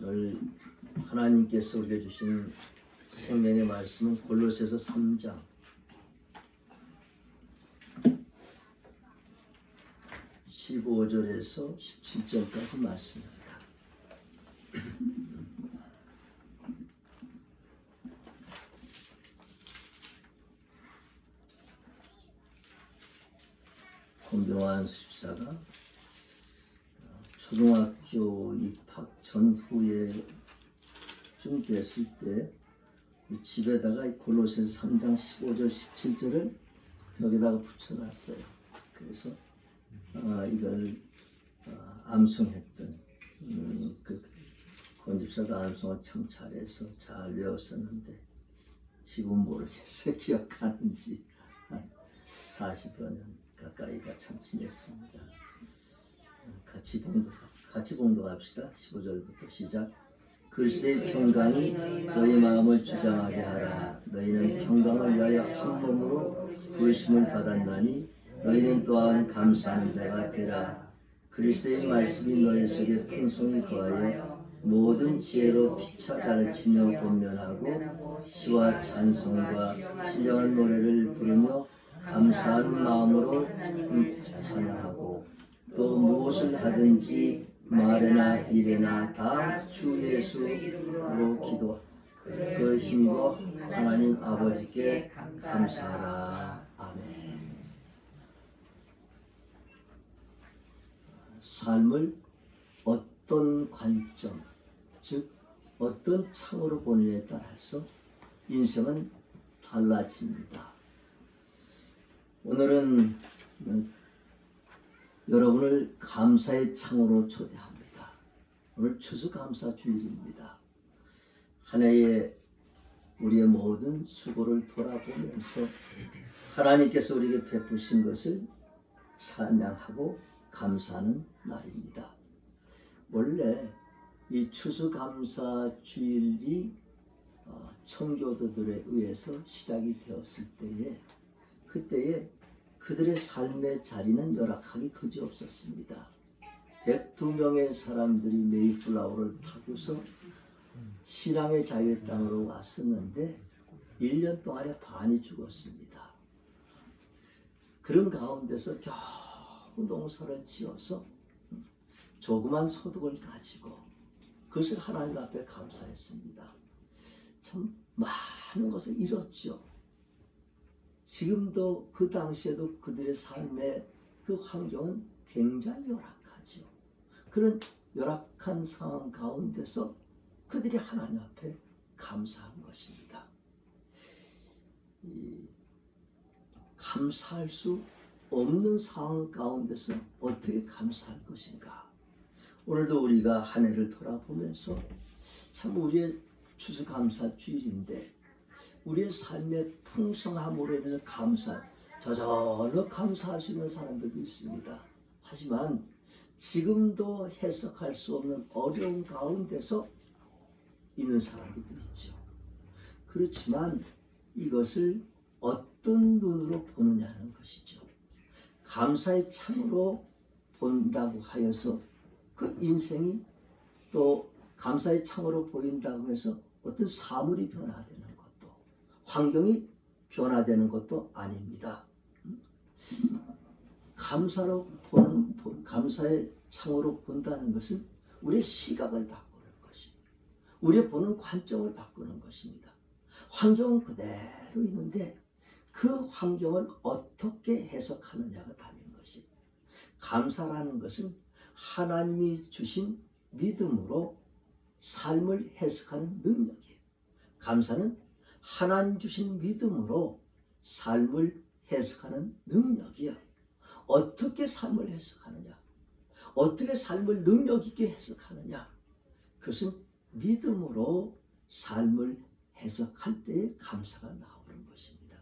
오늘 하나님께서 우리에게 주신 생명의 말씀은 골로새서 3장 15절에서 17절까지 말씀입니다. 권병환 집사가 초등학교 입학 전후에 좀 됐을 때 집에다가 골로새서 3장 15절 17절을 벽에다가 붙여놨어요. 그래서 이걸 암송했던 권 집사가 암송을 참 잘해서 잘 외웠었는데 지금 모르겠어요. 기억하는지 한 40여 년 가까이가 참 지냈습니다. 같이 봉독합시다. 15절부터 시작. 그리스도의 평강이 너희 마음을 주장하게 하라. 너희는 평강을 위하여 한 몸으로 부르심을 받았나니 너희는 또한 감사하는 자가 되라. 그리스도의 말씀이 너희 속에 풍성히 거하여 모든 지혜로 피차 가르치며 권면하고 시와 찬송과 신령한 노래를 부르며 감사하는 마음으로 찬양하고 또 무엇을 하든지 말에나 일에나 다 주 예수 이름으로 기도하고 그 힘으로 하나님 아버지께 감사하라. 아멘. 삶을 어떤 관점, 즉 어떤 창으로 보느냐에 따라서 인생은 달라집니다. 오늘은 여러분을 감사의 창으로 초대합니다. 오늘 추수감사주일입니다. 한 해에 우리의 모든 수고를 돌아보면서 하나님께서 우리에게 베푸신 것을 찬양하고 감사하는 날입니다. 원래 이 추수감사주일이 청교도들에 의해서 시작이 되었을 때에 그때에 그들의 삶의 자리는 열악하기 그지없었습니다. 102명의 사람들이 메이플라워를 타고서 신앙의 자유의 땅으로 왔었는데 1년 동안에 반이 죽었습니다. 그런 가운데서 겨우 농사를 지어서 조그만 소득을 가지고 그것을 하나님 앞에 감사했습니다. 참 많은 것을 잃었죠. 지금도 그 당시에도 그들의 삶의 그 환경은 굉장히 열악하죠. 그런 열악한 상황 가운데서 그들이 하나님 앞에 감사한 것입니다. 감사할 수 없는 상황 가운데서 어떻게 감사할 것인가? 오늘도 우리가 한 해를 돌아보면서 참 우리의 추수감사주일인데 우리의 삶의 풍성함으로 인해서 저절로 감사할 수 있는 사람들도 있습니다. 하지만 지금도 해석할 수 없는 어려운 가운데서 있는 사람들도 있죠. 그렇지만 이것을 어떤 눈으로 보느냐는 것이죠. 감사의 창으로 본다고 하여서 그 인생이 또 감사의 창으로 보인다고 해서 어떤 사물이 변화되는 것도 환경이 변화되는 것도 아닙니다. 감사의 창으로 본다는 것은 우리의 시각을 바꾸는 것입니다. 우리의 보는 관점을 바꾸는 것입니다. 환경은 그대로 있는데 그 환경을 어떻게 해석하느냐가 다른 것이. 감사라는 것은 하나님이 주신 믿음으로 삶을 해석하는 능력이에요. 감사는 하나님 주신 믿음으로 삶을 해석하는 능력이에요. 어떻게 삶을 해석하느냐? 어떻게 삶을 능력 있게 해석하느냐? 그것은 믿음으로 삶을 해석할 때에 감사가 나오는 것입니다.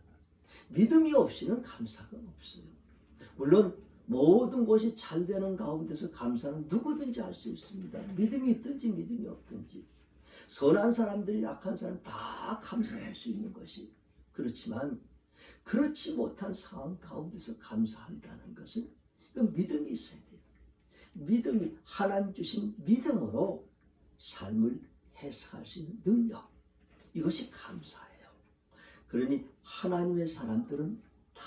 믿음이 없이는 감사가 없어요. 물론 모든 것이 잘 되는 가운데서 감사는 누구든지 할 수 있습니다. 믿음이 있든지 믿음이 없든지. 선한 사람들이 약한 사람 다 감사할 수 있는 것이. 그렇지만 그렇지 못한 상황 가운데서 감사한다는 것은 믿음이 있어야 돼요. 믿음이 하나님 주신 믿음으로 삶을 해석할 수 있는 능력, 이것이 감사예요. 그러니 하나님의 사람들은 다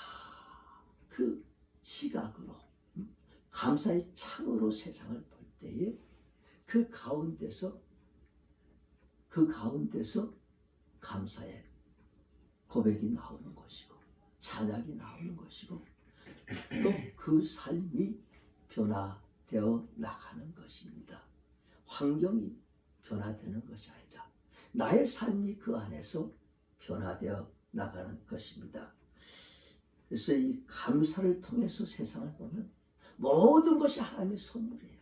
그 시각으로 감사의 창으로 세상을 볼 때에 그 가운데서 감사의 고백이 나오는 것이고 찬양이 나오는 것이고 또 그 삶이 변화되어 나가는 것입니다. 환경이 변화되는 것이 아니라 나의 삶이 그 안에서 변화되어 나가는 것입니다. 그래서 이 감사를 통해서 세상을 보면 모든 것이 하나님의 선물이에요.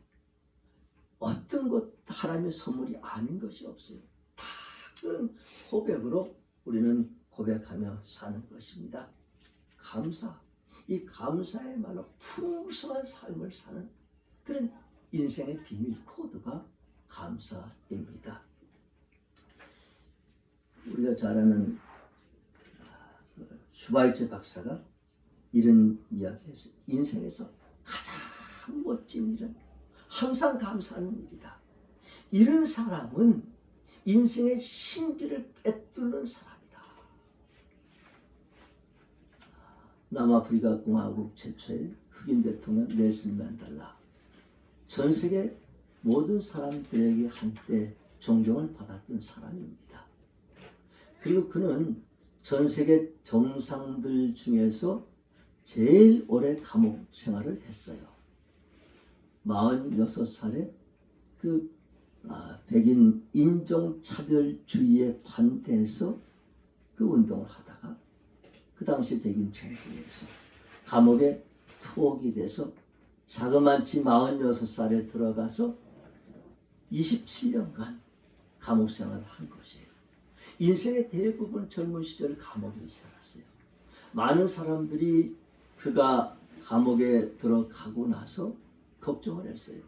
어떤 것 하나님의 선물이 아닌 것이 없어요. 다 그런 고백으로 우리는 고백하며 사는 것입니다. 감사, 이 감사야말로 풍성한 삶을 사는 그런 인생의 비밀 코드가 감사입니다. 우리가 잘 아는 슈바이처 박사가 이런 이야기했어요. 인생에서 가장 멋진 일은 항상 감사하는 일이다. 이런 사람은 인생의 신비를 꿰뚫는 사람이다. 남아프리카 공화국 최초의 흑인 대통령 넬슨 만델라. 전 세계 모든 사람들에게 한때 존경을 받았던 사람입니다. 그리고 그는 전 세계 정상들 중에서 제일 오래 감옥 생활을 했어요. 46살에 그 백인 인종차별주의에 반대해서 그 운동을 하다가 그 당시 백인 정부에서 감옥에 투옥이 돼서 자그만치 46살에 들어가서 27년간 감옥 생활을 한 것이에요. 인생의 대부분 젊은 시절 감옥에 살았어요. 많은 사람들이 그가 감옥에 들어가고 나서 걱정을 했어요.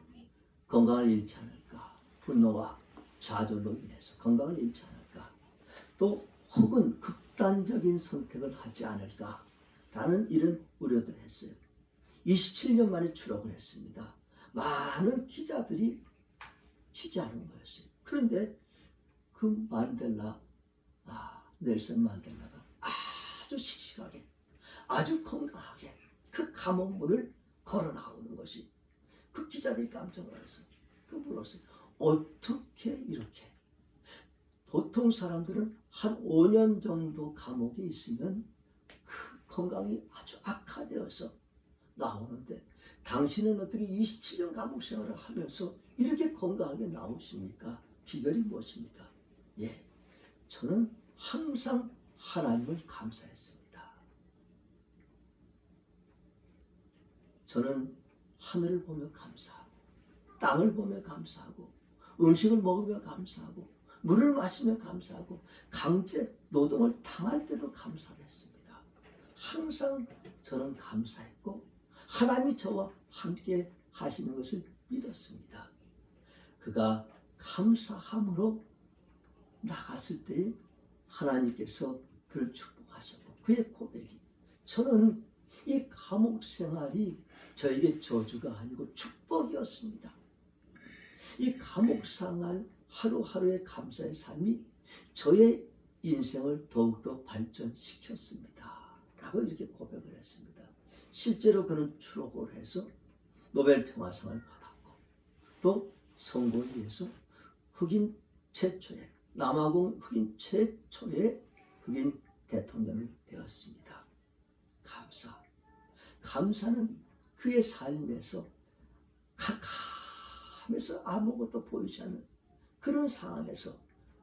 건강을 잃지 않을까? 분노와 좌절로 인해서 건강을 잃지 않을까? 또 혹은 극단적인 선택을 하지 않을까? 라는 이런 우려도 했어요. 27년 만에 출獄했습니다. 많은 기자들이 취재하는 거였어요. 그런데 그 만델라, 넬슨 만델라가 아주 씩씩하게, 아주 건강하게 그 감옥 문을 걸어 나오는 것이 그 기자들이 깜짝 놀랐어요. 그 물었어요. 어떻게 이렇게? 보통 사람들은 한 5년 정도 감옥에 있으면 그 건강이 아주 악화되어서 나오는데 당신은 어떻게 27년 감옥 생활을 하면서 이렇게 건강하게 나오십니까? 비결이 무엇입니까? 예, 저는 항상 하나님을 감사했습니다. 저는 하늘을 보며 감사하고 땅을 보며 감사하고 음식을 먹으며 감사하고 물을 마시며 감사하고 강제 노동을 당할 때도 감사했습니다. 항상 저는 감사했고 하나님이 저와 함께 하시는 것을 믿었습니다. 그가 감사함으로 나갔을 때 하나님께서 그를 축복하셨고 그의 고백이 저는 이 감옥 생활이 저에게 저주가 아니고 축복이었습니다. 이 감옥 생활 하루하루의 감사의 삶이 저의 인생을 더욱더 발전시켰습니다. 라고 이렇게 고백을 했습니다. 실제로 그는 추록을 해서 노벨 평화상을 받았고 또 선거에 의해서 흑인 최초의 남아공 흑인 최초의 흑인 대통령이 되었습니다. 감사는 그의 삶에서 캄캄해서 아무것도 보이지 않는 그런 상황에서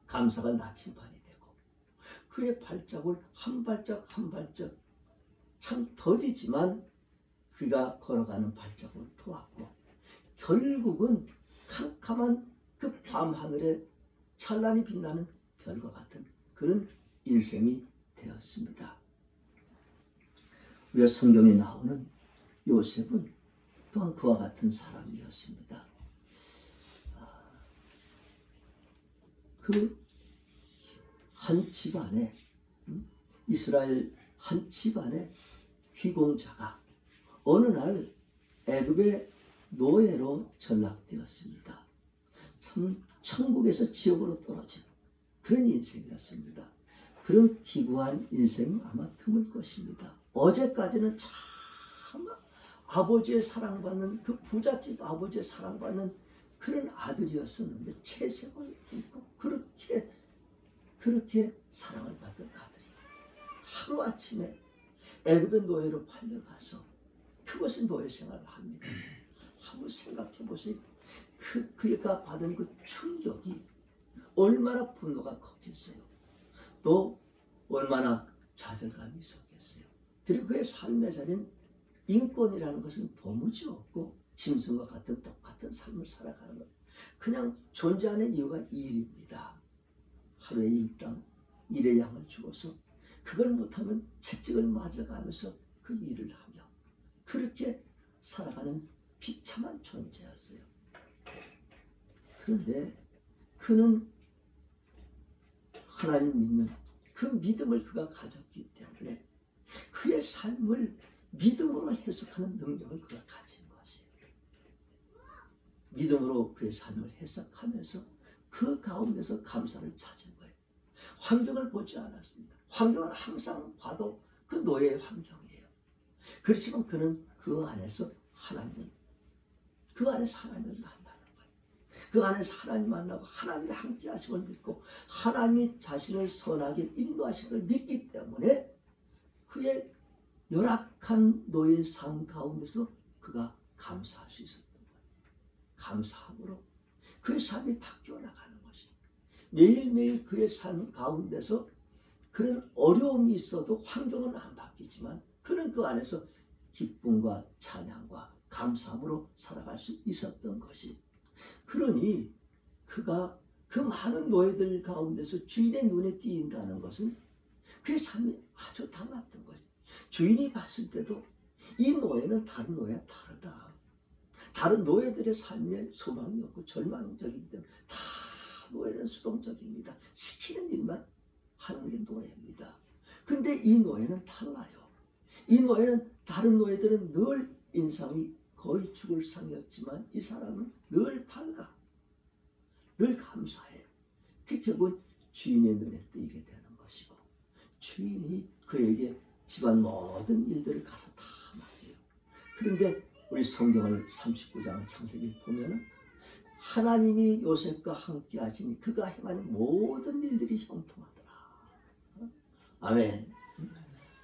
감사가 나침반이 되고 그의 발자국을 한 발짝 한 발짝 참 더디지만 그가 걸어가는 발자국을 도왔고 결국은 캄캄한 그 밤하늘에 찬란히 빛나는 별과 같은 그런 인생이 되었습니다. 우리가 성경에 나오는 요셉은 또한 그와 같은 사람이었습니다. 그 한 집안에 이스라엘 한 집안의 귀공자가 어느 날 애굽의 노예로 전락되었습니다. 참 천국에서 지옥으로 떨어진 그런 인생이었습니다. 그런 기구한 인생은 아마 드물 것입니다. 어제까지는 참 아버지의 사랑받는, 그 부잣집 아버지의 사랑받는 그런 아들이었었는데, 채색을 입고 그렇게 사랑을 받은 아들이 하루아침에 애굽의 노예로 팔려가서 그것은 노예 생활을 합니다. 한번 생각해 보세요. 그가 받은 그 충격이 얼마나 분노가 컸겠어요. 또 얼마나 좌절감이 있었겠어요. 그리고 그의 삶의 자리는 인권이라는 것은 도무지 없고 짐승과 같은 똑같은 삶을 살아가는 것. 그냥 존재하는 이유가 일입니다. 하루에 일당 일의 양을 주어서 그걸 못하면 채찍을 맞아가면서 그 일을 하며 그렇게 살아가는 비참한 존재였어요. 그런데 그는 하나님 믿는 그 믿음을 그가 가졌기 때문에 그의 삶을 믿음으로 해석하는 능력을 그가 가진 것이에요. 믿음으로 그의 삶을 해석하면서 그 가운데서 감사를 찾은 거예요. 환경을 보지 않았습니다. 환경을 항상 봐도 그 노예의 환경이에요. 그렇지만 그는 그 안에서 하나님을 만나는 거예요. 그 안에서 하나님 만나고 하나님의 함께 하심을 믿고 하나님이 자신을 선하게 인도하심을 믿기 때문에 그의 열악한 노예의 삶 가운데서 그가 감사할 수 있었던 거예요. 감사함으로 그의 삶이 바뀌어 나가는 것이에요. 매일매일 그의 삶 가운데서 그런 어려움이 있어도 환경은 안 바뀌지만 그는 그 안에서 기쁨과 찬양과 감사함으로 살아갈 수 있었던 것이, 그러니 그가 그 많은 노예들 가운데서 주인의 눈에 띄인다는 것은 그의 삶이 아주 달랐던 것이에요. 주인이 봤을 때도 이 노예는 다른 노예와 다르다. 다른 노예들의 삶에 소망이 없고 절망적이기 때문에 다 노예는 수동적입니다. 시키는 일만 하는 게 노예입니다. 근데 이 노예는 달라요. 이 노예는 다른 노예들은 늘 인상이 거의 죽을 상이었지만 이 사람은 늘 밝아. 늘 감사해. 그 결국은 주인의 눈에 띄게 되는 것이고 주인이 그에게 집안 모든 일들을 가서 다 맡겨요. 그런데 우리 성경을 39장 창세기 보면은 하나님이 요셉과 함께 하시니 그가 행하는 모든 일들이 형통하더라. 아멘.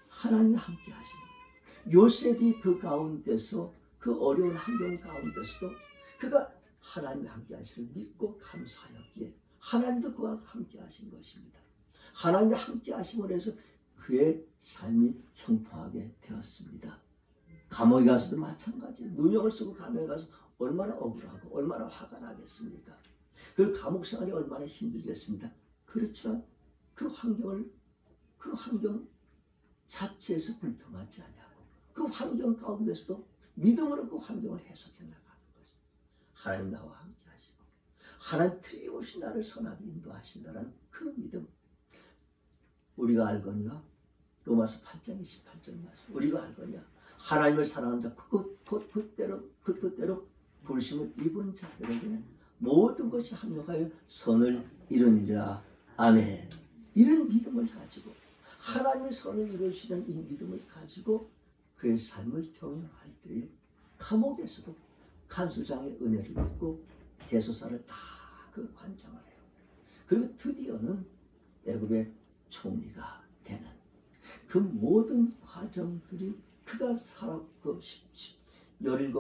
하나님이 함께 하시니 요셉이 그 가운데서 그 어려운 환경 가운데서도 그가 하나님이 함께 하시를 믿고 감사하였기에 하나님도 그와 함께 하신 것입니다. 하나님이 함께 하심으로 해서 그의 삶이 형통하게 되었습니다. 감옥에 가서도 마찬가지예요. 누명을 쓰고 감옥에 가서 얼마나 억울하고 얼마나 화가 나겠습니까? 그 감옥 생활이 얼마나 힘들겠습니까? 그렇지만 그 환경 자체에서 불평하지 아니하고 그 환경 가운데서도 믿음으로 그 환경을 해석해 나가는 것입니다. 하나님 나와 함께 하시고 하나님 틀림없이 나를 선하게 인도하신다는 그 믿음, 우리가 알거니와 로마서 8장 28절 말씀, 우리가 알거냐 하나님을 사랑하는 자 그 뜻대로 부르심을 입은 자들에게는 모든 것이 합력하여 선을 이루니라. 아멘. 이런 믿음을 가지고 하나님의 선을 이루시는 이 믿음을 가지고 그의 삶을 경영할 때에 감옥에서도 간수장의 은혜를 믿고 대소사를 다 그 관장을 해요. 그리고 드디어는 애굽의 총리가 되는 그 모든 과정들이 그가 살았고 17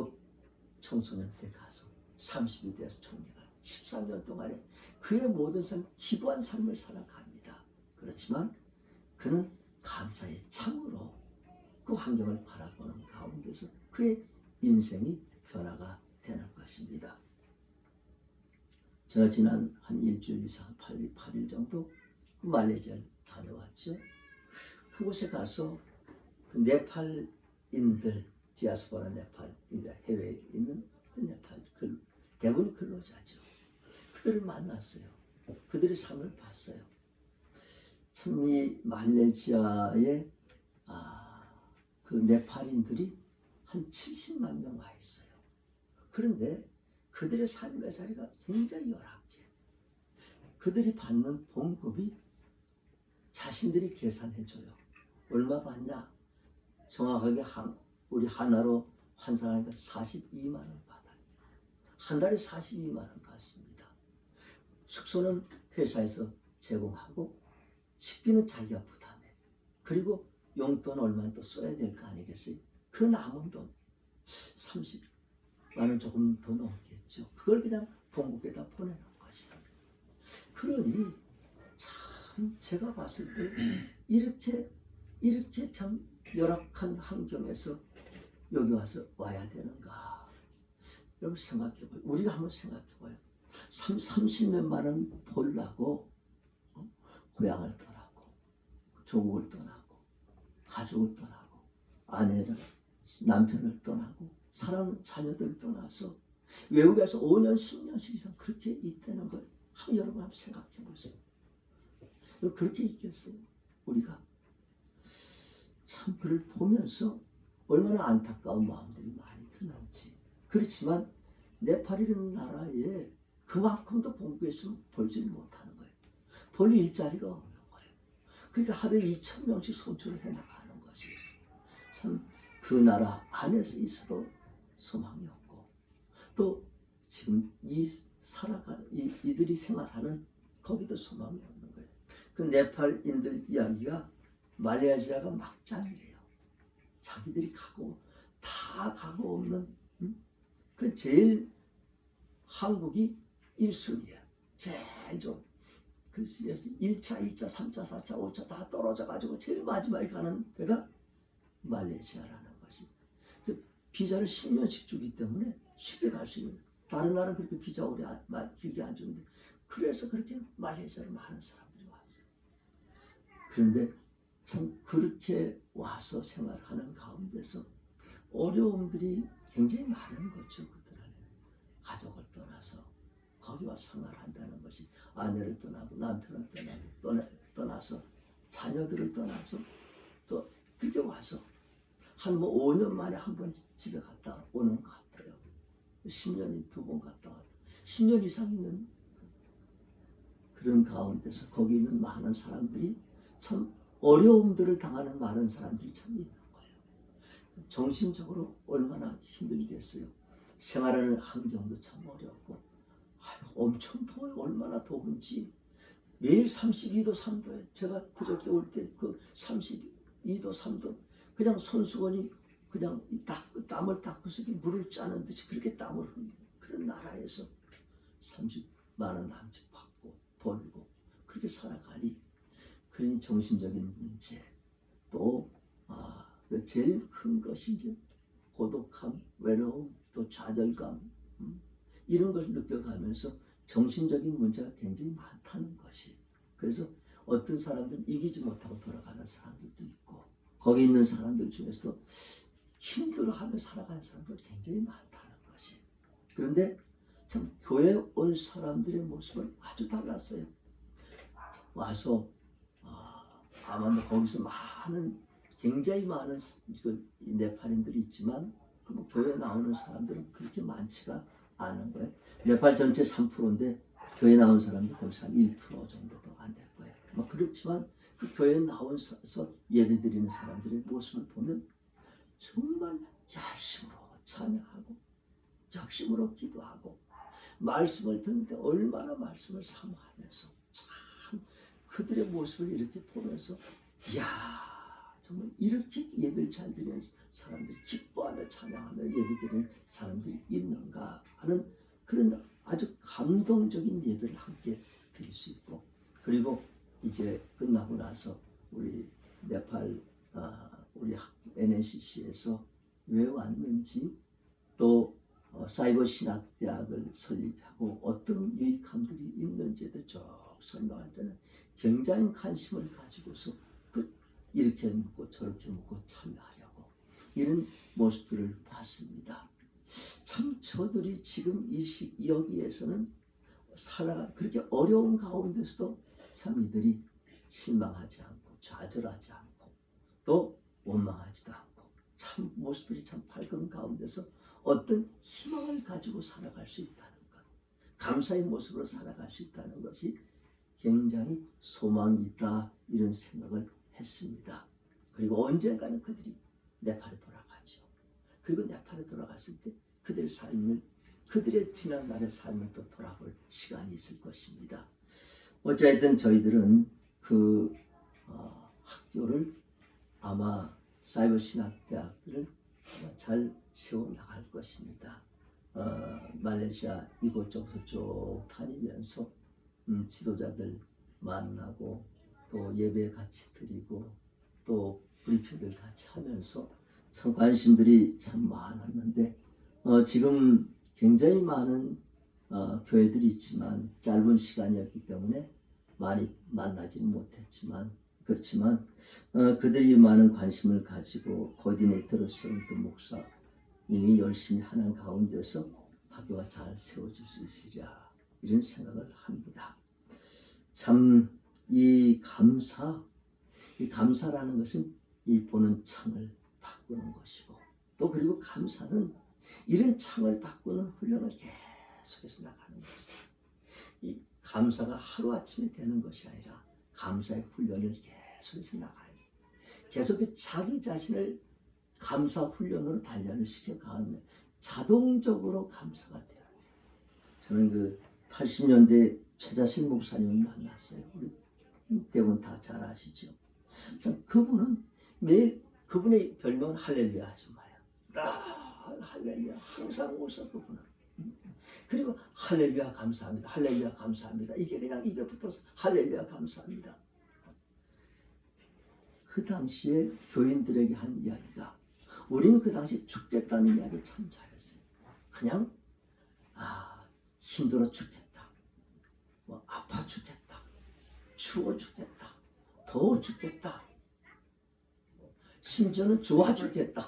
청소년 때 가서 30이 돼서 총리가 13년 동안에 그의 모든 삶, 기부한 삶을 살아갑니다. 그렇지만 그는 감사의 창으로 그 환경을 바라보는 가운데서 그의 인생이 변화가 되는 것입니다. 제가 지난 한 일주일 이상 8일 정도 말레이시아를 다녀왔죠. 그곳에 가서 그 네팔인들, 디아스포라 네팔인들, 해외에 있는 그 네팔 대부분 근로자죠. 그들을 만났어요. 그들의 삶을 봤어요. 참 이 말레이시아에 그 네팔인들이 한 70만 명 와 있어요. 그런데 그들의 삶의 자리가 굉장히 열악해. 그들이 받는 봉급이 자신들이 계산해줘요. 얼마 받냐? 정확하게 우리 하나로 환산하니까 42만 원 받아요. 한 달에 42만 원 받습니다. 숙소는 회사에서 제공하고 식비는 자기가 부담해. 그리고 용돈 얼마는 또 써야 될 거 아니겠어요? 그 남은 돈 30만 원 조금 더 넘겠죠. 그걸 그냥 본국에다 보내는 것이에요. 그러니 참 제가 봤을 때 이렇게 참 열악한 환경에서 여기 와서 와야 되는가? 여러분 생각해봐요. 우리가 한번 생각해봐요. 30몇만 원 벌라고 고향을 떠나고 조국을 떠나고 가족을 떠나고 아내를 남편을 떠나고 사랑하는 자녀들을 떠나서 외국에서 5년 10년씩 이상 그렇게 있다는 걸 여러분 한번 생각해 보세요. 그렇게 있겠어요? 우리가 참 그를 보면서 얼마나 안타까운 마음들이 많이 드는지. 그렇지만 네팔이라는 나라에 그만큼도 봉급했으면 벌지 못하는 거예요. 벌 일자리가 없는 거예요. 그러니까 하루에 2,000명씩 손주를 해나가는 것이 참 그 나라 안에서 있어도 소망이 없고 또 지금 이들이 생활하는 거기도 소망이 없는 거예요. 그 네팔인들 이야기가 말레이시아가 막장이래요. 자기들이 다 가고 없는 그 제일 한국이 1순위야. 제일 좀 그래서 1차, 2차, 3차, 4차, 5차 다 떨어져가지고 제일 마지막에 가는 데가 말레이시아라는 것이. 그 비자를 10년씩 주기 때문에 쉽게 갈 수 있는. 다른 나라는 그렇게 비자 오래 길게 안 주는데 그래서 그렇게 말레이시아로 많은 사람들이 왔어요. 그런데 참 그렇게 와서 생활하는 가운데서 어려움들이 굉장히 많은 거죠. 그들 안에 가족을 떠나서 거기 와서 생활한다는 것이 아내를 떠나고 남편을 떠나서 자녀들을 떠나서 또 그렇게 와서 한 5년 만에 한 번 집에 갔다 오는 것 같아요. 10년이 2번 갔다 왔다. 10년 이상 있는 그런 가운데서 거기 있는 많은 사람들이 참 어려움들을 당하는 많은 사람들이 참 있는 거예요. 정신적으로 얼마나 힘들겠어요. 생활하는 환경도 참 어렵고 엄청 더워요. 얼마나 더운지 매일 32도 3도에 제가 그저께 올 때 그 32도 3도 그냥 손수건이 그냥 땀을 닦고서 물을 짜는 듯이 그렇게 땀을 흘리는 그런 나라에서 30만 원 남짓 받고 벌고 그렇게 살아가니 그러니 정신적인 문제 또 제일 큰 것이 이제 고독함, 외로움, 또 좌절감 이런 걸 느껴가면서 정신적인 문제가 굉장히 많다는 것이. 그래서 어떤 사람들은 이기지 못하고 돌아가는 사람들도 있고 거기 있는 사람들 중에서 힘들어하며 살아가는 사람들 굉장히 많다는 것이. 그런데 참 교회에 온 사람들의 모습은 아주 달랐어요. 와서 아마 거기서 굉장히 많은 네팔인들이 있지만 그 교회에 나오는 사람들은 그렇게 많지가 않은 거예요. 네팔 전체 3%인데 교회 나온 사람들 거기서 한 1% 정도도 안 될 거예요. 그렇지만 그 교회에 나와서 예배 드리는 사람들의 모습을 보면 정말 열심으로 찬양하고 열심으로 기도하고 말씀을 듣는데 얼마나 말씀을 사모하면서 참 그들의 모습을 이렇게 보면서 이야 정말 이렇게 예배를 잘 드리는 사람들이 기뻐하며 찬양하며 예배드리는 사람들이 있는가 하는 그런 아주 감동적인 예배를 함께 드릴 수 있고 그리고 이제 끝나고 나서 우리 네팔 우리 NNCC에서 왜 왔는지 또 사이버 신학대학을 설립하고 어떤 유익함들이 있는지도 쭉 설명할 때는 굉장히 관심을 가지고서 이렇게 묻고 저렇게 묻고 참여하려고 이런 모습들을 봤습니다. 참 저들이 지금 여기에서는 그렇게 어려운 가운데서도 참 이들이 실망하지 않고 좌절하지 않고 또 원망하지도 않고 참 모습들이 참 밝은 가운데서 어떤 희망을 가지고 살아갈 수 있다는 것 감사의 모습으로 살아갈 수 있다는 것이 굉장히 소망이 있다 이런 생각을 했습니다. 그리고 언젠가는 그들이 네팔에 돌아가죠. 그리고 네팔에 돌아갔을 때 그들의 삶을 그들의 지난날의 삶을 또 돌아볼 시간이 있을 것입니다. 어쨌든 저희들은 그 학교를 아마 사이버 신학대학들을 잘 세워 나갈 것입니다. 말레이시아 이곳저곳을 쭉 다니면서 지도자들 만나고 또 예배 같이 드리고 또 브리핑들 같이 하면서 참 관심들이 참 많았는데 지금 굉장히 많은 교회들이 있지만 짧은 시간이었기 때문에 많이 만나지는 못했지만 그렇지만 그들이 많은 관심을 가지고 코디네이터로 세운 그 목사님이 열심히 하는 가운데서 학교가 잘 세워질 수 있으리라 이런 생각을 합니다. 참 이 감사라는 것은 이 보는 창을 바꾸는 것이고 또 그리고 감사는 이런 창을 바꾸는 훈련을 계속해서 나가는 것이죠. 이 감사가 하루아침에 되는 것이 아니라 감사의 훈련을 계속해서 나가요. 계속 자기 자신을 감사 훈련으로 단련을 시켜가면 자동적으로 감사가 돼요. 저는 그 80년대 최자실 목사님을 만났어요. 우리 대부분 다 잘 아시죠. 참 그분은 매일 그분의 별명은 할렐루야 아줌마예요. 할렐루야 항상 웃어 그분은. 그리고 할렐루야 감사합니다. 할렐루야 감사합니다. 이게 그냥 입에 붙어서 할렐루야 감사합니다. 그 당시에 교인들에게 한 이야기가 우리는 그 당시 죽겠다는 이야기를 참 잘했어요. 그냥 힘들어 죽겠다. 뭐 아파 죽겠다. 추워 죽겠다. 더워 죽겠다. 심지어는 좋아 죽겠다.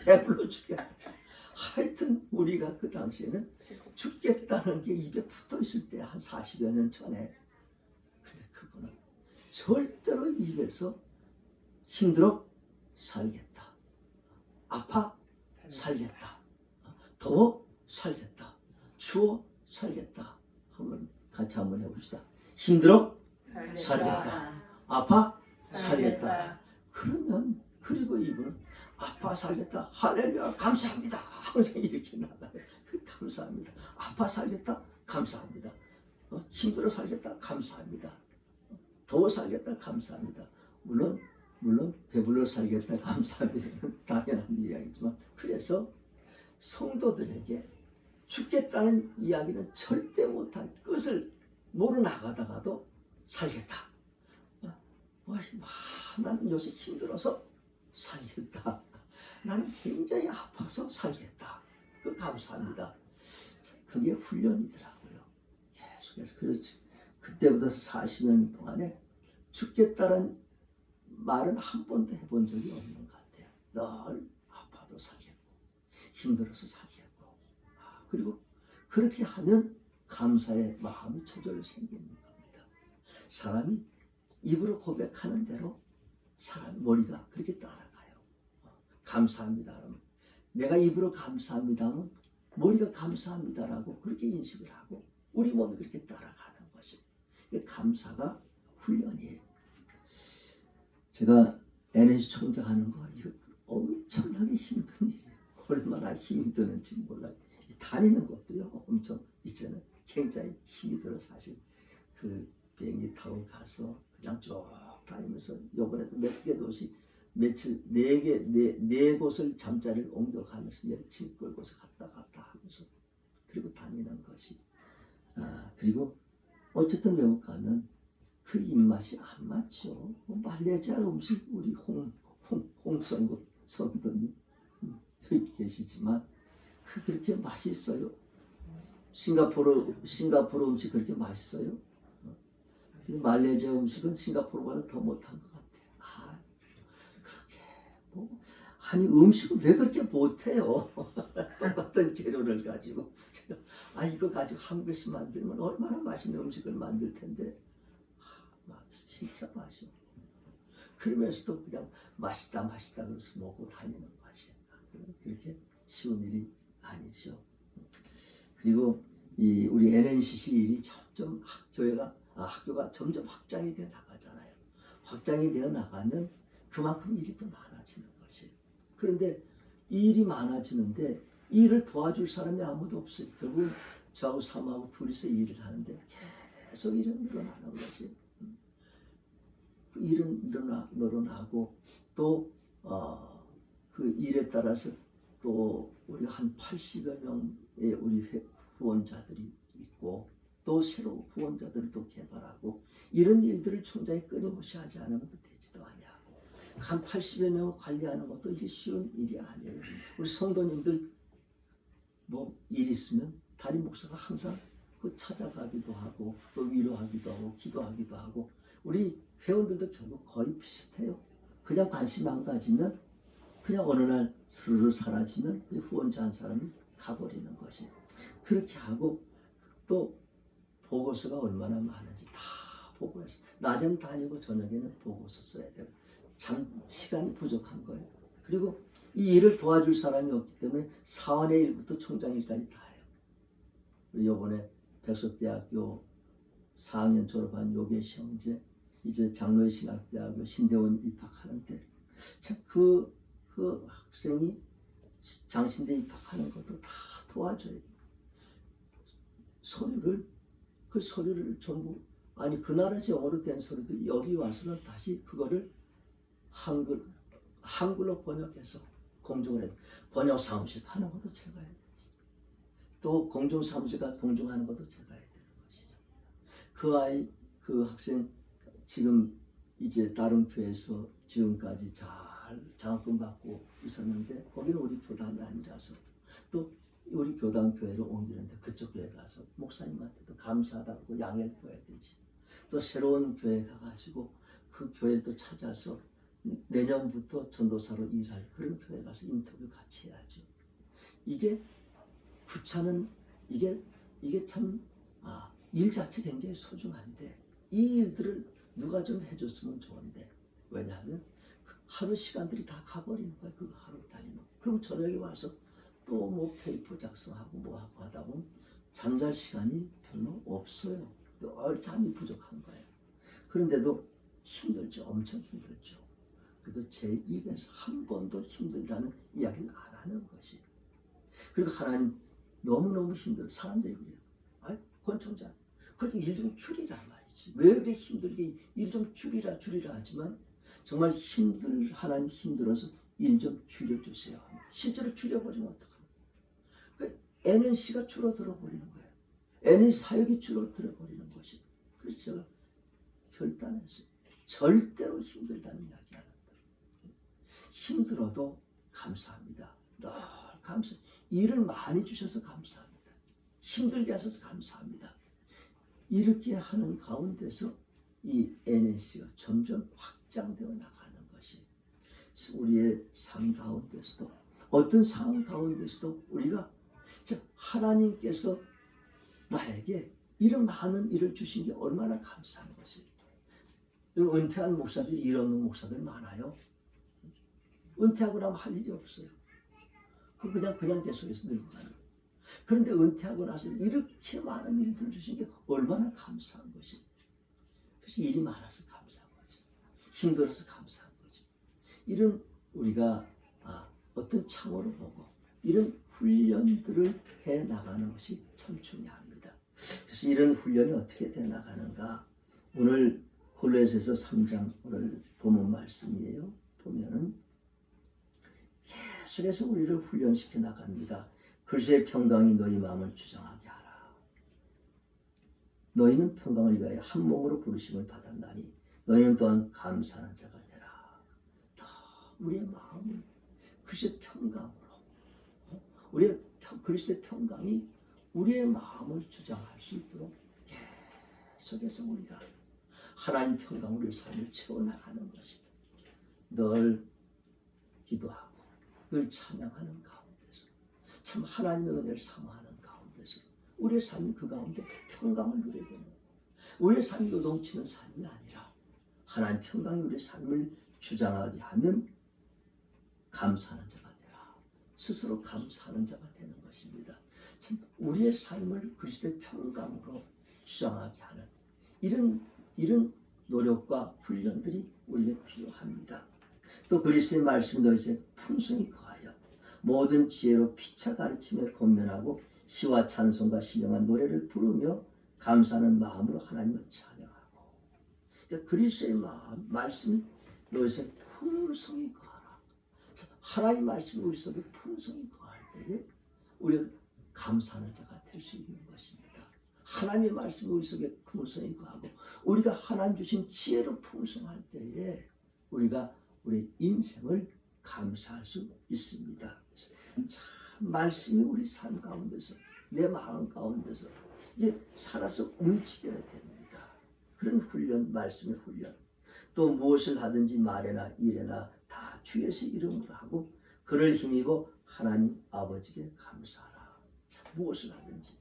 배불러 죽겠다. 하여튼 우리가 그 당시에는 죽겠다는 게 입에 붙어 있을 때 한 40여 년 전에 근데 그분은 절대로 입에서 힘들어 살겠다. 아파 살겠다. 더워 살겠다. 추워 살겠다. 같이 한번 해봅시다. 힘들어 살겠다. 아파 살겠다. 그러면 그리고 이분은 아파 살겠다. 할렐루야 감사합니다. 항상 이렇게 나가요. 감사합니다. 아파 살겠다. 감사합니다. 힘들어 살겠다. 감사합니다. 더워 살겠다. 감사합니다. 물론 배불러 살겠다. 감사합니다. 당연한 이야기지만 그래서 성도들에게 죽겠다는 이야기는 절대 못할 것을 모르 나가다가도 살겠다. 나는 요새 힘들어서 살겠다. 나는 굉장히 아파서 살겠다. 감사합니다. 그게 훈련이더라고요. 계속해서 그렇지. 그때부터 40년 동안에 죽겠다는 말은 한 번도 해본 적이 없는 것 같아요. 늘 아파도 살겠고 힘들어서 살겠고 그리고 그렇게 하면 감사의 마음이 저절로 생기는 겁니다. 사람이 입으로 고백하는 대로 사람 머리가 그렇게 따라가요. 감사합니다 하면 내가 입으로 감사합니다 하면 머리가 감사합니다라고 그렇게 인식을 하고 우리 몸이 그렇게 따라가는 것이 감사가 훈련이에요. 제가 NSC 총장 하는 거 이거 엄청나게 힘든 일이에요. 얼마나 힘이 드는지 몰라요. 다니는 것도요 엄청 이제는 굉장히 힘이 들어 사실 그 비행기 타고 가서 그냥 쭉 다니면서 요번에도 몇 개 도시 며칠 네 곳을 잠자리를 옮겨가면서 짐 끌고서 갔다 하면서 그리고 다니는 것이 그리고 어쨌든 외국 가면 그 입맛이 안 맞죠. 말레이시아 음식 우리 홍성국 성도님 여기 계시지만 그렇게 맛있어요. 싱가포르 음식 그렇게 맛있어요. 말레이시아 음식은 싱가포르보다 더 못한 것 같아요. 그렇게 아니 음식을 왜 그렇게 못해요? 똑같은 재료를 가지고 이거 가지고 한 그릇 만들면 얼마나 맛있는 음식을 만들 텐데 진짜 맛이 그러면서도 그냥 맛있다 그래서 먹고 다니는 맛이에요. 그렇게 쉬운 일이 아니죠. 그리고 우리 NNCC 일이 참 점점 학교가 점점 확장이 되어 나가잖아요. 확장이 되어 나가면 그만큼 일이 더 많아지는 것이. 그런데 이 일이 많아지는데 이 일을 도와줄 사람이 아무도 없어요. 결국 저하고 사모하고 둘이서 일을 하는데 계속 일은 늘어나는 것이. 일은 늘어나고 또 그 일에 따라서 또 우리 한 80여 명의 우리 후원자들이 있고 또 새로 후원자들을 또 개발하고 이런 일들을 총장이 끊임없이 하지 않으면 또 되지도 아니하고 한 80여 명을 관리하는 것도 이게 쉬운 일이 아니에요. 우리 성도님들 뭐 일 있으면 담임 목사가 항상 그 찾아가기도 하고 또 위로하기도 하고 기도하기도 하고 우리 회원들도 결국 거의 비슷해요. 그냥 관심 안 가지면 그냥 어느 날 스르르 사라지면 후원자 한 사람이 가버리는 것이. 그렇게 하고 또 보고서가 얼마나 많은지 다 보고해서 낮엔 다니고 저녁에는 보고서 써야 되고 참 시간이 부족한 거예요. 그리고 이 일을 도와줄 사람이 없기 때문에 사원의 일부터 총장 일까지 다 해요. 이번에 백석대학교 4학년 졸업한 요계시 형제 이제 장로의 신학대학교 신대원 입학하는데 참 그 학생이 장신대 입학하는 것도 다 도와줘야 돼요. 그 서류를 전부 아니 그 나라에서 영어로 된 서류도 여기 와서는 다시 그거를 한글로 번역해서 공중을 해요. 번역 사무실 가는 것도 제가 해야 되지. 또 공중 사무실가 공중하는 것도 제가 해야 되는 것이죠. 그 학생 지금 이제 다른 교회에서 지금까지 잘 장학금 받고 있었는데 거기는 우리 교단이 아니라서 또 우리 교단 교회로 옮기는데 그쪽 교회 가서 목사님한테도 감사하다고 양해를 구해야 되지. 또 새로운 교회 가가지고 그 교회도 찾아서 내년부터 전도사로 일할 그런 교회 가서 인터뷰 같이 해야죠. 이게 구차는 이게 참 일 자체 굉장히 소중한데 이 일들을 누가 좀 해줬으면 좋은데 왜냐하면 하루 시간들이 다 가버리는 거야. 그거 하루 다니면. 그럼 저녁에 와서 또 뭐 페이퍼 작성하고 뭐하고 하다 보면 잠잘 시간이 별로 없어요. 늘 잠이 부족한 거예요. 그런데도 힘들죠. 엄청 힘들죠. 그래도 제 입에서 한 번도 힘들다는 이야기는 안 하는 것이. 그리고 하나님 너무너무 힘들어. 사람들이 그래요. 아이 권총장 그래도 일 좀 줄이라 말이지. 왜 그렇게 힘들게 일 좀 줄이라 하지만 정말 하나님 힘들어서 일 좀 줄여주세요. 실제로 줄여버리면 어떡합니까? NNC가 줄어들어 버리는 거예요. NNC 사역이 줄어들어 버리는 것이. 그래서 제가 결단했어요. 절대로 힘들다는 이야기 안 한다. 힘들어도 감사합니다. 늘 감사. 일을 많이 주셔서 감사합니다. 힘들게 하셔서 감사합니다. 이렇게 하는 가운데서 이 NNC가 점점 확장되어 나가는 것이 우리의 삶 가운데서도 어떤 상황 가운데서도 우리가 하나님께서 나에게 이런 많은 일을 주신 게 얼마나 감사한 것이. 은퇴한 목사들이 일 없는 목사들 많아요. 은퇴하고 나면 할 일이 없어요. 그냥 계속해서 늙고 가는 거예요. 그런데 은퇴하고 나서 이렇게 많은 일들을 주신 게 얼마나 감사한 것이. 그래서 일이 많아서 감사한 거지. 힘들어서 감사한 거지. 이런 우리가 어떤 창호를 보고 이런 훈련들을 해 나가는 것이 참 중요합니다. 그래서 이런 훈련이 어떻게 돼 나가는가? 오늘 골로새서 3장 오늘 본문 말씀이에요. 보면은 계속해서 우리를 훈련시켜 나갑니다. 그리스도의 평강이 너희 마음을 주장하게 하라. 너희는 평강을 위하여 한 몸으로 부르심을 받았나니 너희는 또한 감사하는 자가 되라. 우리의 마음을 그리스도의 평강으로 우리의 그리스도의 평강이 우리의 마음을 주장할 수 있도록 계속해서 우리가 하나님 평강 우리의 삶을 채워나가는 것이 늘 기도하고 늘 찬양하는 가운데서 참 하나님의 은혜를 사모하는 가운데서 우리의 삶이 그 가운데 평강을 누려야 되는 거예요. 우리의 삶이 요동치는 삶이 아니라 하나님 평강이 우리의 삶을 주장하게 하면 감사하는 자가 되라. 스스로 감사하는 자가 되는 것입니다. 참 우리의 삶을 그리스도의 평강으로 주장하게 하는 이런 노력과 훈련들이 우리에게 필요합니다. 또 그리스도의 말씀도 이제 풍성히 거하여 모든 지혜로 피차 가르침에 권면하고 시와 찬송과 신령한 노래를 부르며 감사하는 마음으로 하나님을 찬양하고. 그러니까 그리스도의 말씀이 너희에게 풍성히 거하라. 하나님의 말씀이 우리 속에 풍성히 거할 때에 우리가 감사하는 자가 될 수 있는 것입니다. 하나님의 말씀이 우리 속에 풍성히 거하고 우리가 하나님 주신 지혜로 풍성할 때에 우리가 우리 인생을 감사할 수 있습니다. 참 말씀이 우리 삶 가운데서 내 마음 가운데서 이제 살아서 움직여야 됩니다. 그런 훈련, 말씀의 훈련. 또 무엇을 하든지 말에나 일에나 다 주의 이름으로 하고 그를 힘입어 하나님 아버지께 감사하라. 참, 무엇을 하든지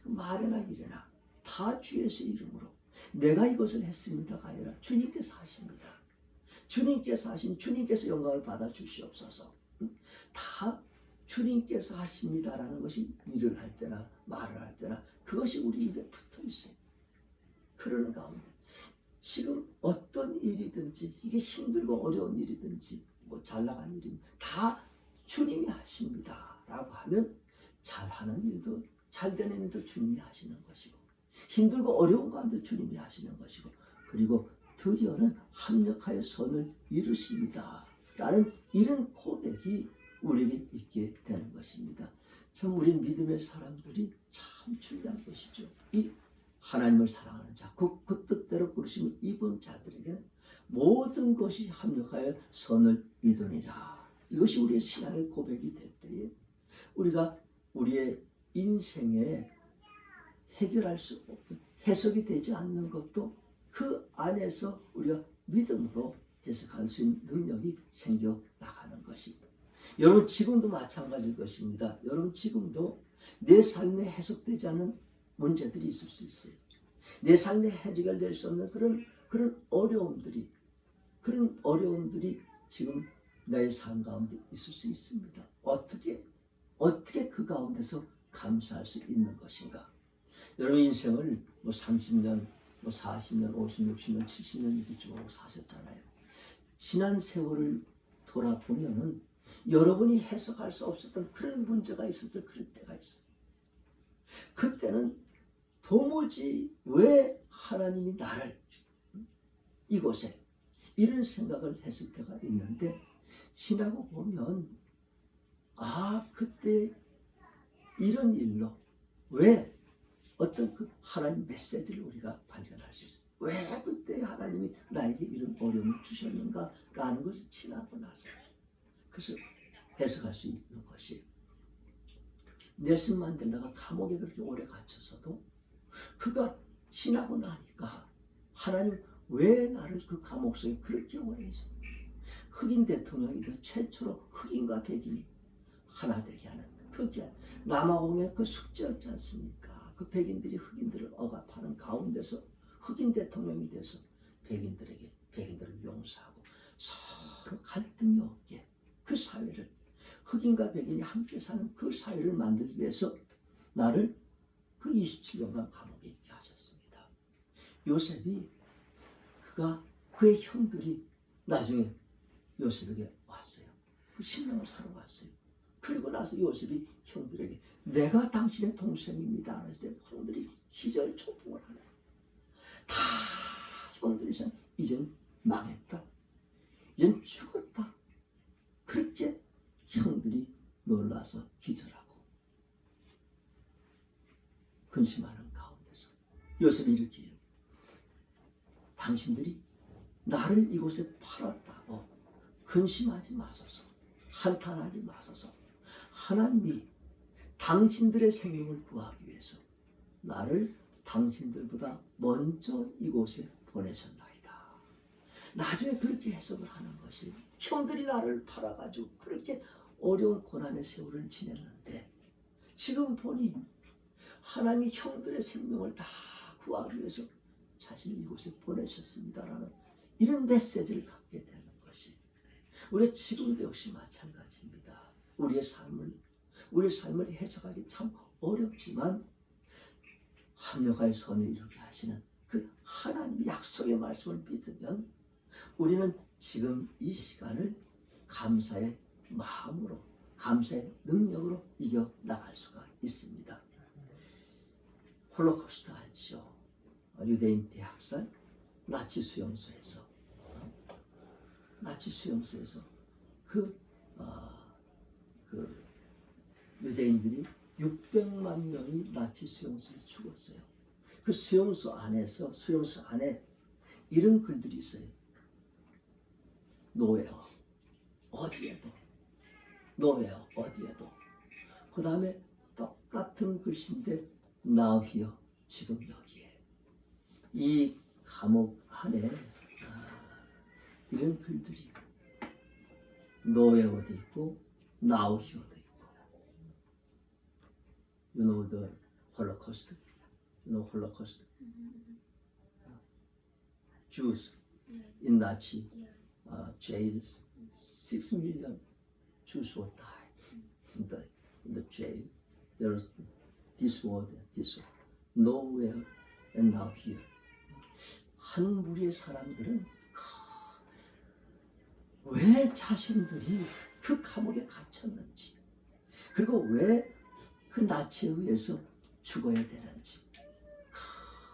말에나 일에나 다 주의 이름으로 내가 이것을 했습니다가 아니라 주님께서 하십니다. 주님께서 하신 주님께서 영광을 받아 주시옵소서. 다 주님께서 하십니다라는 것이 일을 할 때나 말을 할 때나 그것이 우리 입에 붙어 있어요. 그러는 가운데 지금 어떤 일이든지 이게 힘들고 어려운 일이든지 뭐 잘 나간 일이든 다 주님이 하십니다 라고 하면 잘하는 일도 잘 되는 일도 주님이 하시는 것이고 힘들고 어려운 가운데 주님이 하시는 것이고 그리고 드디어는 합력하여 선을 이루십니다 라는 이런 고백이 우리에게 있게 되는 것입니다. 참 우리 믿음의 사람들이 참 중요한 것이죠. 이 하나님을 사랑하는 자, 그 뜻대로 부르심을 입은 자들에게는 모든 것이 합력하여 선을 이루니라. 이것이 우리의 신앙의 고백이 될 때에 우리가 우리의 인생에 해결할 수 없고 해석이 되지 않는 것도 그 안에서 우리가 믿음으로 해석할 수 있는 능력이 생겨 나가는 것이. 여러분 지금도 마찬가지일 것입니다. 여러분 지금도 내 삶에 해석되지 않는 문제들이 있을 수 있어요. 내 삶에 해결될 수 없는 그런 어려움들이 지금 나의 삶 가운데 있을 수 있습니다. 어떻게 그 가운데서 감사할 수 있는 것인가? 여러분 인생을 30년, 40년, 50년, 60년, 70년 이렇게 쭉 사셨잖아요. 지난 세월을 돌아보면은 여러분이 해석할 수 없었던 그런 문제가 있었을 그럴 때가 있어요. 그때는 도무지 왜 하나님이 나를 이곳에 이런 생각을 했을 때가 있는데 지나고 보면 그때 이런 일로 왜 어떤 그 하나님 메시지를 우리가 발견할 수 있어요. 왜 그때 하나님이 나에게 이런 어려움을 주셨는가라는 것을 지나고 나서 그래서 해석할 수 있는 것이 넬슨 만델라가 감옥에 그렇게 오래 갇혔어도 그가 지나고 나니까 하나님 왜 나를 그 감옥 속에 그렇게 오래 있어? 흑인 대통령이 최초로 흑인과 백인이 하나 되게 하는 그게 남아공의 그 숙제였지 않습니까? 그 백인들이 흑인들을 억압하는 가운데서 흑인 대통령이 돼서 백인들을 용서하고 서로 갈등이 없게 그 사회를 흑인과 백인이 함께 사는 그 사회를 만들기 위해서 나를 그 27년간 감옥에 있게 하셨습니다. 요셉이 그의 형들이 나중에 요셉에게 왔어요. 그 신랑을 사러 왔어요. 그리고 나서 요셉이 형들에게 내가 당신의 동생입니다. 그랬을 때 형들이 기절초풍을 하네. 다 형들이 이젠 망했다. 이젠 죽었다. 그렇게 형들이 놀라서 기절하고 근심하는 가운데서 요셉이 이렇게 해요. 당신들이 나를 이곳에 팔았다고 근심하지 마소서. 한탄하지 마소서. 하나님이 당신들의 생명을 구하기 위해서 나를 당신들보다 먼저 이곳에 보내셨나이다. 나중에 그렇게 해석을 하는 것이 형들이 나를 팔아가지고 그렇게 어려운 고난의 세월을 지냈는데 지금 보니 하나님이 형들의 생명을 다 구하기 위해서 자신을 이곳에 보내셨습니다라는 이런 메시지를 갖게 되는 것이 우리 지금도 역시 마찬가지입니다. 우리의 삶을 해석하기 참 어렵지만 합력하여 선을 이루게 하시는 그 하나님의 약속의 말씀을 믿으면 우리는 지금 이 시간을 감사의 마음으로, 감사의 능력으로 이겨나갈 수가 있습니다. 홀로코스트 알죠? 유대인 대학살 나치 수용소에서 그 유대인들이 600만 명이 나치 수용소에 죽었어요. 그 수용소 안에 이런 글들이 있어요. 노웨어 어디에도, 노웨어 어디에도. 그 다음에 똑같은 글씨인데 now here, 지금 여기에. 이 감옥 안에 이런 글들이 노웨어도 있고 now here도 있고. You know the Holocaust? You know Holocaust? Jews in Nazi jails, 6 million Jews will die in the jail. There's this word, nowhere and now here. 한 무리의 사람들은 왜 자신들이 그 감옥에 갇혔는지, 그리고 왜 그 나치에 의해서 죽어야 되는지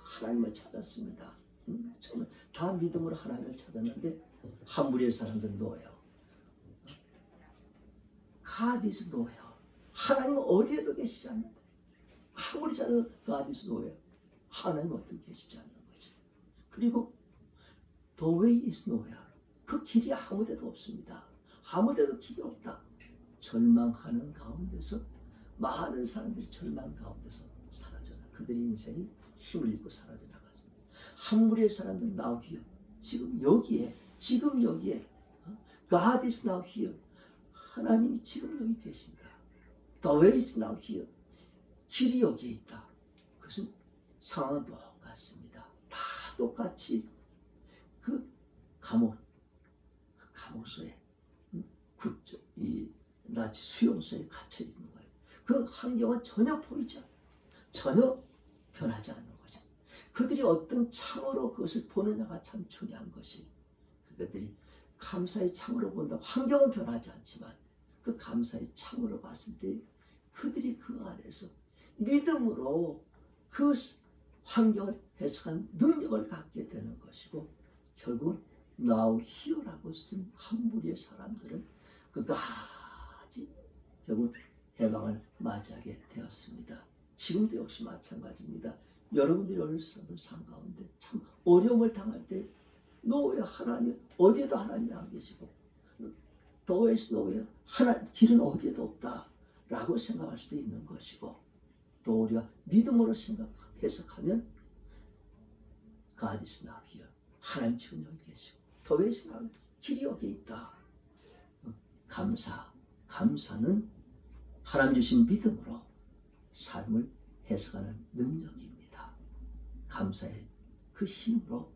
하나님을 찾았습니다. 처음에 다 믿음으로 하나님을 찾았는데 한 무리의 사람들은 노예요. God is nowhere. 하나님은 어디에도 계시지 않는다. 아무리 찾아도 God is nowhere. 하나님은 어디 계시지 않는 거죠. 그리고 the way is nowhere. 그 길이 아무데도 없습니다. 아무데도 길이 없다. 절망하는 가운데서 많은 사람들이 절망 가운데서 사라져나. 그들의 인생이 힘을 잃고 사라져 나갔습니다. 한 무리의 사람들은 now here. 지금 여기에 God is now here. 하나님이 지금 여기 계신다. The way is now here. 길이 여기에 있다. 그것은 상황은 똑같습니다. 다 똑같이 그 감옥소에, 이 나치 수용소에 갇혀 있는 거예요. 그 환경은 전혀 보이지 않는다. 전혀 변하지 않는 거죠. 그들이 어떤 창으로 그것을 보느냐가 참 중요한 것이, 그들이 감사의 창으로 본다. 환경은 변하지 않지만 그 감사의 창으로 봤을 때 그들이 그 안에서 믿음으로 그 환경을 해석한 능력을 갖게 되는 것이고, 결국은 now here라고 쓴 한 무리의 사람들은 그까지 결국 해방을 맞이하게 되었습니다. 지금도 역시 마찬가지입니다. 여러분들이 어렸을 때 삶 가운데 참 어려움을 당할 때 너왜 하나님 어디에도 하나님이 안 계시고 너에서 너왜 길은 어디에도 없다라고 생각할 수도 있는 것이고, 또 우리가 믿음으로 해석하면 God is now here. 하나님 지금 여기 계시고 더 이상 길이 여기 있다. 감사는 하나님 주신 믿음으로 삶을 해석하는 능력입니다. 감사의 그 힘으로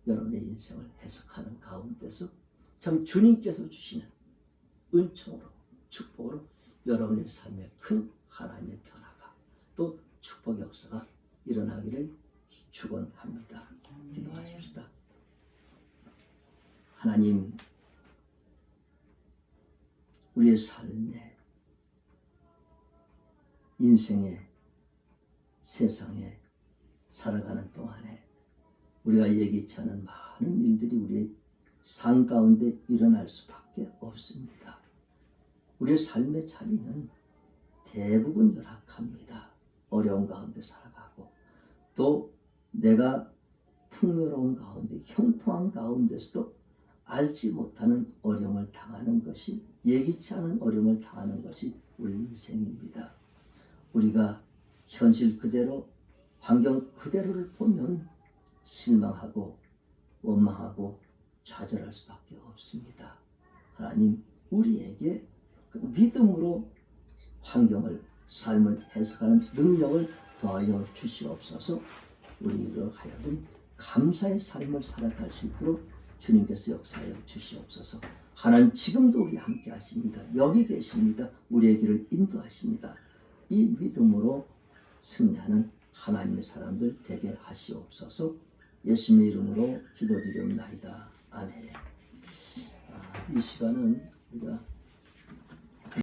여러분의 인생을 해석하는 가운데서 참 주님께서 주시는 은총으로, 축복으로 여러분의 삶에 큰 하나님의 변화가, 또 축복의 역사가 일어나기를 축원합니다. 기도하십시다. 하나님, 우리의 삶에, 인생에, 세상에 살아가는 동안에 우리가 예기치 않은 많은 일들이 우리의 삶 가운데 일어날 수밖에 없습니다. 우리의 삶의 자리는 대부분 열악합니다. 어려운 가운데 살아가고, 또 내가 풍요로운 가운데, 형통한 가운데서도 알지 못하는 어려움을 당하는 것이, 예기치 않은 어려움을 당하는 것이 우리 인생입니다. 우리가 현실 그대로, 환경 그대로를 보면 실망하고 원망하고 좌절할 수밖에 없습니다. 하나님, 우리에게 그 믿음으로 환경을, 삶을 해석하는 능력을 더하여 주시옵소서. 우리로 하여금 감사의 삶을 살아갈 수 있도록 주님께서 역사하여 주시옵소서. 하나님, 지금도 우리 함께 하십니다. 여기 계십니다. 우리의 길을 인도하십니다. 이 믿음으로 승리하는 하나님의 사람들 되게 하시옵소서. 예수님의 이름으로 기도드리옵나이다. 아멘. 이 시간은 우리가